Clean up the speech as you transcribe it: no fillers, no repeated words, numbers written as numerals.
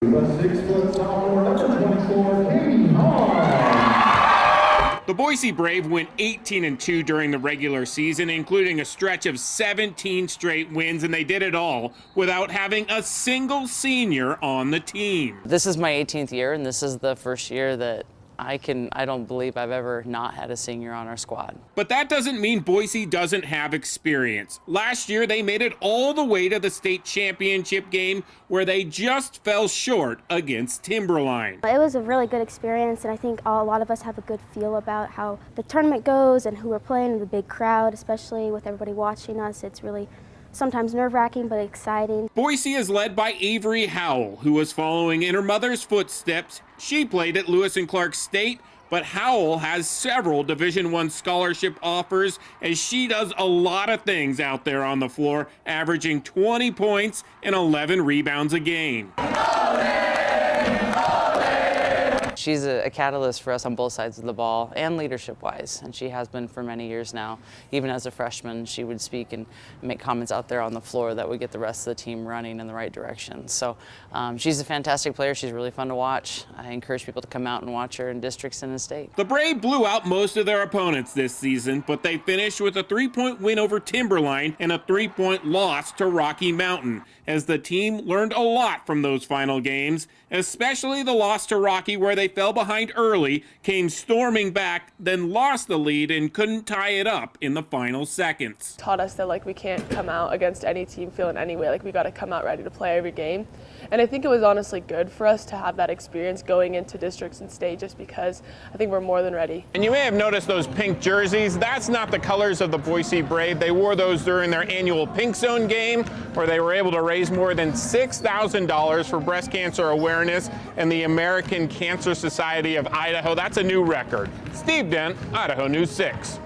The Boise Brave went 18-2 during the regular season, including a stretch of 17 straight wins, and they did it all without having a single senior on the team. This is my 18th year, and this is the first year that I don't believe I've ever not had a senior on our squad. But that doesn't mean Boise doesn't have experience. Last year, they made it all the way to the state championship game where they just fell short against Timberline. It was a really good experience, and I think a lot of us have a good feel about how the tournament goes and who we're playing, and the big crowd, especially with everybody watching us. It's really sometimes nerve-wracking, but exciting. Boise is led by Avery Howell, who was following in her mother's footsteps. She played at Lewis and Clark State, but Howell has several Division I scholarship offers as she does a lot of things out there on the floor, averaging 20 points and 11 rebounds a game. She's a catalyst for us on both sides of the ball and leadership-wise, and she has been for many years now. Even as a freshman, she would speak and make comments out there on the floor that would get the rest of the team running in the right direction. So she's a fantastic player. She's really fun to watch. I encourage people to come out and watch her in districts and in state. The Brave blew out most of their opponents this season, but they finished with a 3-point win over Timberline and a 3-point loss to Rocky Mountain, as the team learned a lot from those final games, especially the loss to Rocky, where they fell behind early, came storming back, then lost the lead and couldn't tie it up in the final seconds. Taught us that we can't come out against any team feeling any way, we got to come out ready to play every game. And I think it was honestly good for us to have that experience going into districts and state, just because I think we're more than ready. And you may have noticed those pink jerseys. That's not the colors of the Boise Brave. They wore those during their annual Pink Zone game, where they were able to raise more than $6,000 for breast cancer awareness and the American Cancer Society of Idaho. That's a new record. Steve Dent, Idaho News 6.